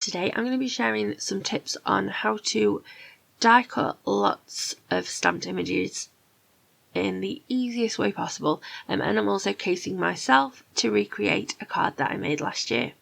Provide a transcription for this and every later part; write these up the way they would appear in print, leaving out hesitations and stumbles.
Today I'm going to be sharing some tips on how to die cut lots of stamped images in the easiest way possible, and I'm also casing myself to recreate a card that I made last year.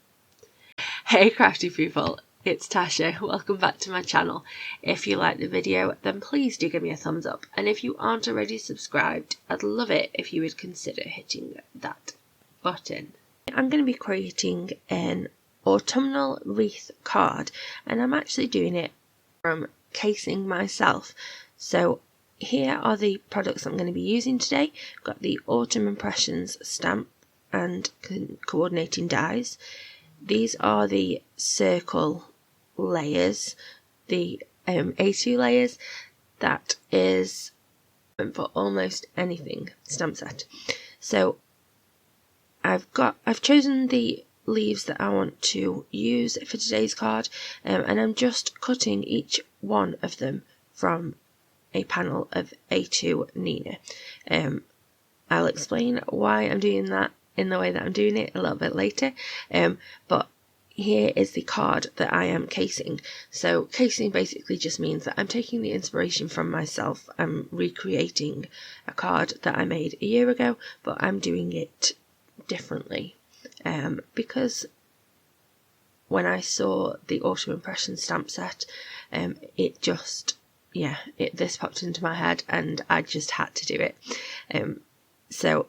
Hey crafty people, it's Tasha. Welcome back to my channel. If you like the video then please do give me a thumbs up, and if you aren't already subscribed I'd love it if you would consider hitting that button. I'm going to be creating an autumnal wreath card, and I'm actually doing it from casing myself. So here are the products I'm going to be using today. I've got the Autumn Impressions stamp and coordinating dies. These are the circle layers, the A2 layers. That is for almost anything stamp set. So I've chosen the leaves that I want to use for today's card, and I'm just cutting each one of them from a panel of A2 Neenah. I'll explain why I'm doing that in the way that I'm doing it a little bit later, but here is the card that I am casing. So casing basically just means that I'm taking the inspiration from myself. I'm recreating a card that I made a year ago, but I'm doing it differently. Because when I saw the Autumn Impressions stamp set, this popped into my head and I just had to do it. So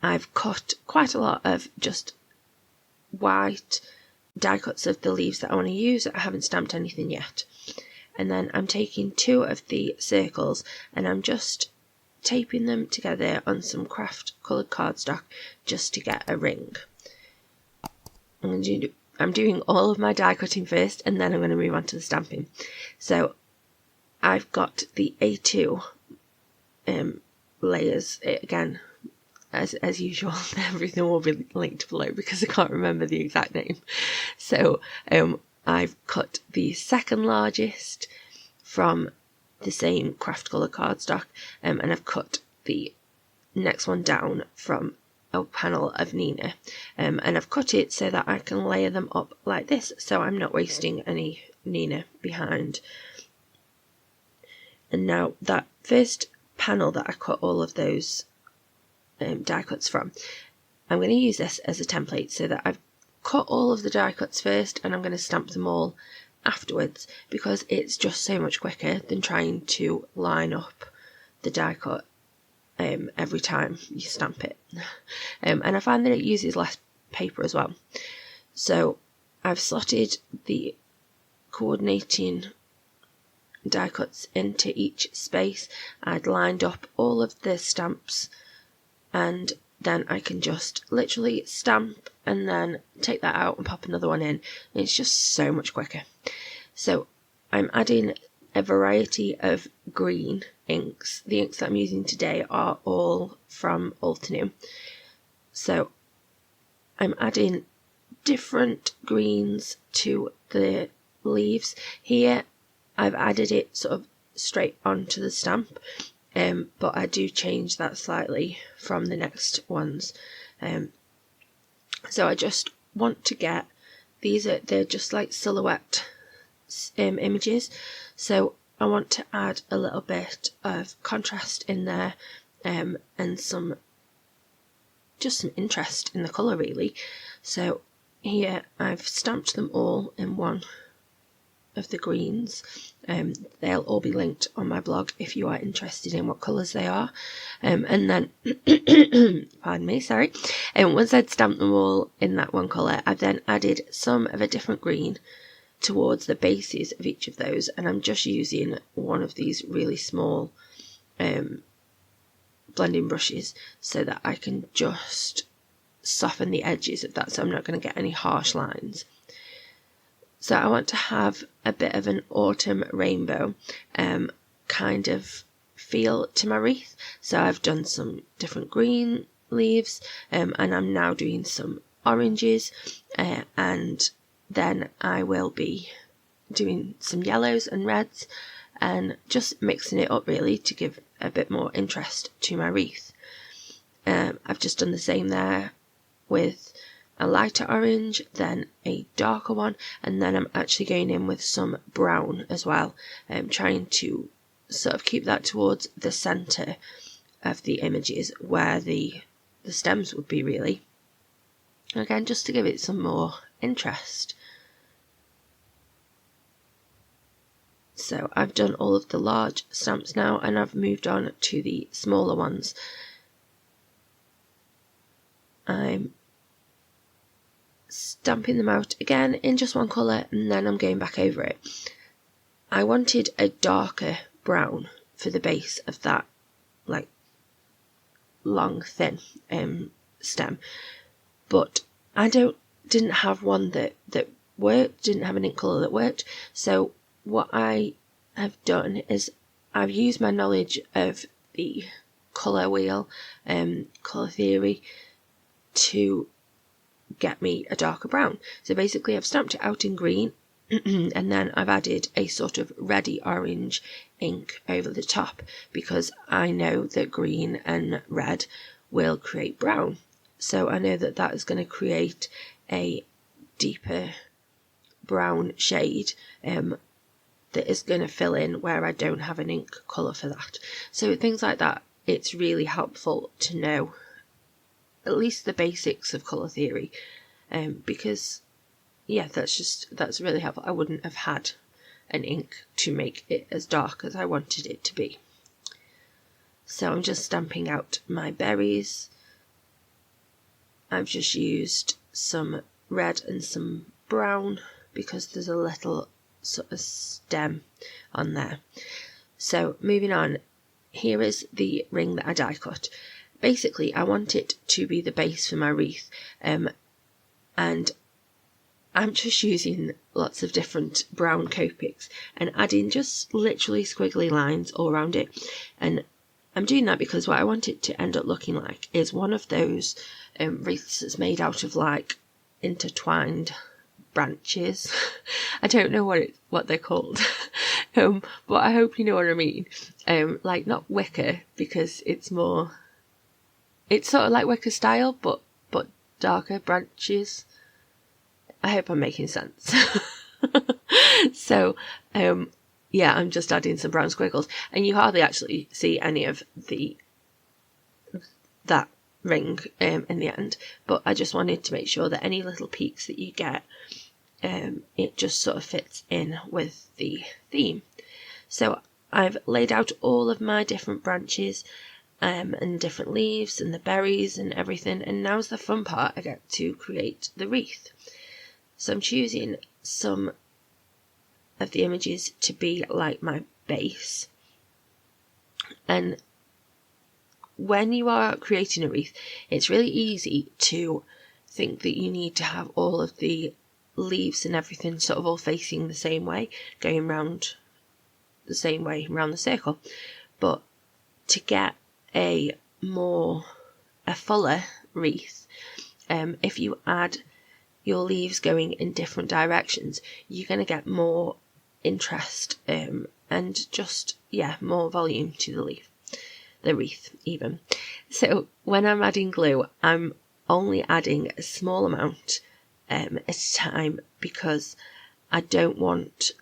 I've cut quite a lot of just white die cuts of the leaves that I want to use. I haven't stamped anything yet. And then I'm taking two of the circles and I'm just taping them together on some craft coloured cardstock just to get a ring. I'm doing all of my die cutting first and then I'm going to move on to the stamping. So I've got the A2 layers. Again, as usual, everything will be linked below because I can't remember the exact name. So I've cut the second largest from the same craft colour cardstock, and I've cut the next one down from a panel of Neenah, and I've cut it so that I can layer them up like this, so I'm not wasting any Neenah behind. And now that first panel that I cut all of those die cuts from, I'm going to use this as a template so that I've cut all of the die cuts first and I'm going to stamp them all afterwards, because it's just so much quicker than trying to line up the die cut every time you stamp it. And I find that it uses less paper as well. So I've slotted the coordinating die cuts into each space. I'd lined up all of the stamps, and then I can just literally stamp and then take that out and pop another one in. It's just so much quicker. So I'm adding a variety of green inks. The inks that I'm using today are all from Altenew. So I'm adding different greens to the leaves. Here I've added it sort of straight onto the stamp, but I do change that slightly from the next ones. So I just want to get they're just like silhouette images, so I want to add a little bit of contrast in there, and some interest in the colour really. So here I've stamped them all in one of the greens. They'll all be linked on my blog if you are interested in what colours they are. And then pardon me, sorry. Once I'd stamped them all in that one colour, I've then added some of a different green towards the bases of each of those, and I'm just using one of these really small blending brushes so that I can just soften the edges of that, so I'm not going to get any harsh lines. So I want to have a bit of an autumn rainbow kind of feel to my wreath. So I've done some different green leaves, and I'm now doing some oranges, and then I will be doing some yellows and reds and just mixing it up really to give a bit more interest to my wreath. I've just done the same there with a lighter orange, then a darker one, and then I'm actually going in with some brown as well. I'm trying to sort of keep that towards the centre of the images where the stems would be, really. Again, just to give it some more interest. So I've done all of the large stamps now, and I've moved on to the smaller ones. I'm stamping them out again in just one colour, and then I'm going back over it. I wanted a darker brown for the base of that, like, long thin stem, but I didn't have one that worked, didn't have an ink colour that worked. So what I have done is I've used my knowledge of the colour wheel, colour theory, to get me a darker brown. So basically I've stamped it out in green and then I've added a sort of reddy orange ink over the top, because I know that green and red will create brown. So I know that that is going to create a deeper brown shade that is going to fill in where I don't have an ink colour for that. So things like that, it's really helpful to know at least the basics of colour theory, because yeah, that's really helpful. I wouldn't have had an ink to make it as dark as I wanted it to be. So I'm just stamping out my berries. I've just used some red and some brown because there's a little sort of stem on there. So moving on, here is the ring that I die cut. Basically I want it to be the base for my wreath, and I'm just using lots of different brown Copics and adding just literally squiggly lines all around it. And I'm doing that because what I want it to end up looking like is one of those wreaths that's made out of like intertwined branches. I don't know what they're called, but I hope you know what I mean. Like not wicker, because it's sort of like wicker style, but darker branches. I hope I'm making sense. So yeah, I'm just adding some brown squiggles, and you hardly actually see any of that ring in the end, but I just wanted to make sure that any little peaks that you get, it just sort of fits in with the theme. So I've laid out all of my different branches and different leaves and the berries and everything, and now's the fun part. I get to create the wreath. So I'm choosing some of the images to be like my base, and when you are creating a wreath, it's really easy to think that you need to have all of the leaves and everything sort of all facing the same way, going round the same way around the circle. But to get a fuller wreath, if you add your leaves going in different directions, you're going to get more interest and just, yeah, more volume to the wreath even. So when I'm adding glue, I'm only adding a small amount at a time, because I don't want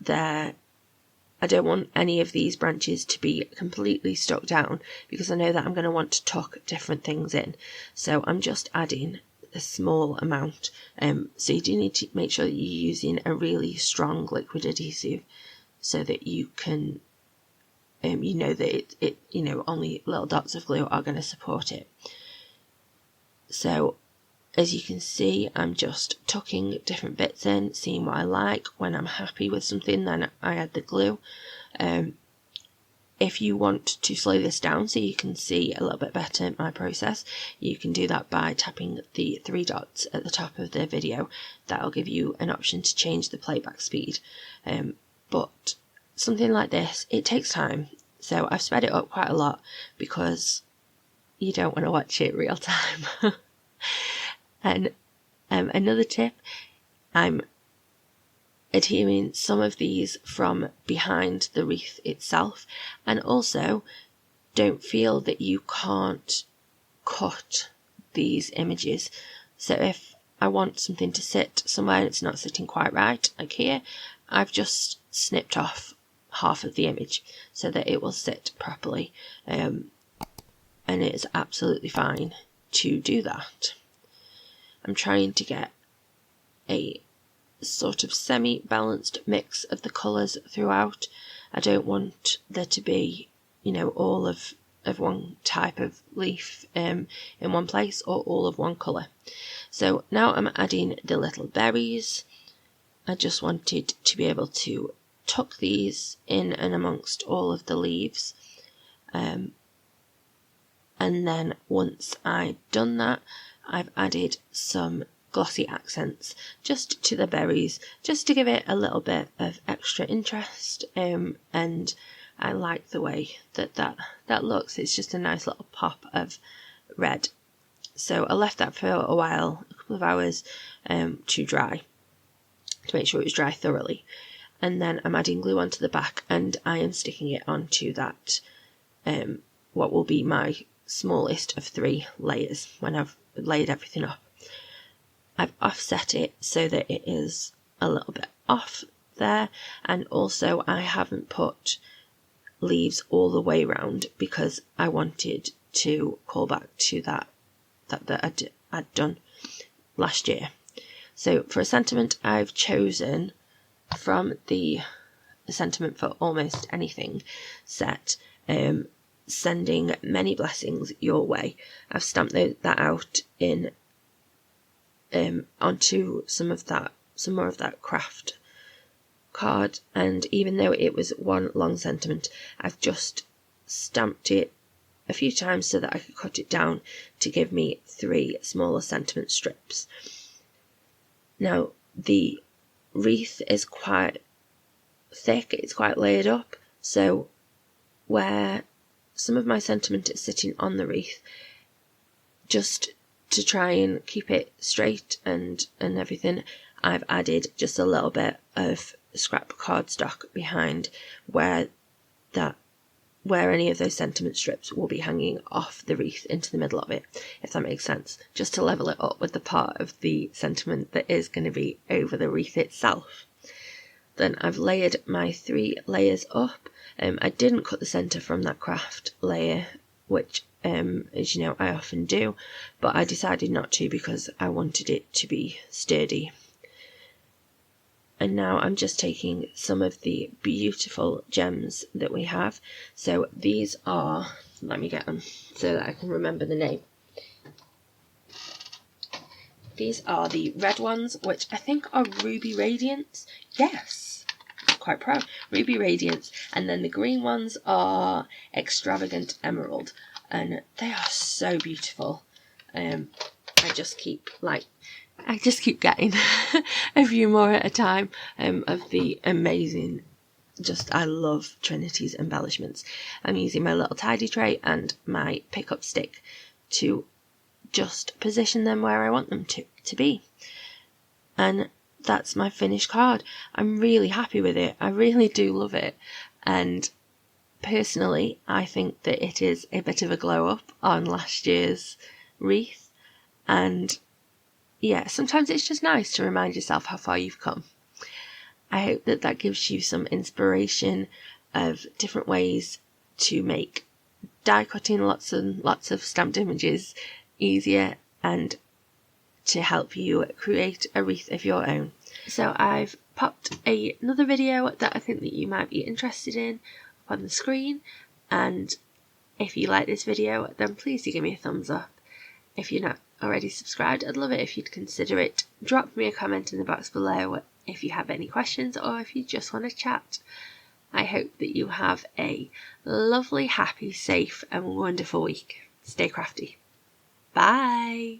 any of these branches to be completely stuck down, because I know that I'm going to want to tuck different things in. So I'm just adding a small amount. So you do need to make sure that you're using a really strong liquid adhesive, so that you can you know that it only little dots of glue are going to support it. So as you can see, I'm just tucking different bits in, seeing what I like. When I'm happy with something, then I add the glue. If you want to slow this down so you can see a little bit better my process, you can do that by tapping the 3 dots at the top of the video. That'll give you an option to change the playback speed. But something like this, it takes time. So I've sped it up quite a lot because you don't want to watch it real time. And another tip, I'm adhering some of these from behind the wreath itself, and also don't feel that you can't cut these images. So if I want something to sit somewhere and it's not sitting quite right, like here, I've just snipped off half of the image so that it will sit properly, and it's absolutely fine to do that. I'm trying to get a sort of semi-balanced mix of the colours throughout. I don't want there to be, you know, all of one type of leaf in one place, or all of one colour. So now I'm adding the little berries. I just wanted to be able to tuck these in and amongst all of the leaves, and then once I've done that, I've added some glossy accents just to the berries, just to give it a little bit of extra interest, and I like the way that looks. It's just a nice little pop of red. So I left that for a while, a couple of hours, to dry, to make sure it was dry thoroughly. And then I'm adding glue onto the back, and I am sticking it onto that, what will be my smallest of 3 layers when I've laid everything up. I've offset it so that it is a little bit off there, and also I haven't put leaves all the way round because I wanted to call back to that I'd done last year. So for a sentiment, I've chosen from the sentiment for almost anything set, sending many blessings your way. I've stamped that out in onto some more of that craft card, and even though it was one long sentiment, I've just stamped it a few times so that I could cut it down to give me 3 smaller sentiment strips. Now the wreath is quite thick, it's quite layered up, so where some of my sentiment is sitting on the wreath, just to try and keep it straight and everything, I've added just a little bit of scrap cardstock behind where any of those sentiment strips will be hanging off the wreath into the middle of it, if that makes sense, just to level it up with the part of the sentiment that is going to be over the wreath itself. Then I've layered my 3 layers up. I didn't cut the centre from that craft layer, which, as you know, I often do, but I decided not to because I wanted it to be sturdy. And now I'm just taking some of the beautiful gems that we have. So these are, let me get them so that I can remember the name. These are the red ones, which I think are Ruby Radiance. Yes, quite proud. Ruby Radiance. And then the green ones are Extravagant Emerald. And they are so beautiful. I just keep getting a few more at a time of the amazing, I love Trinity's embellishments. I'm using my little tidy tray and my pickup stick to just position them where I want them to be. And that's my finished card. I'm really happy with it. I really do love it. And personally, I think that it is a bit of a glow up on last year's wreath. And yeah, sometimes it's just nice to remind yourself how far you've come. I hope that gives you some inspiration of different ways to make die cutting lots and lots of stamped images easier, and to help you create a wreath of your own. So I've popped another video that I think that you might be interested in up on the screen, and if you like this video, then please do give me a thumbs up. If you're not already subscribed, I'd love it if you'd consider it. Drop me a comment in the box below if you have any questions or if you just want to chat. I hope that you have a lovely, happy, safe and wonderful week. Stay crafty. Bye!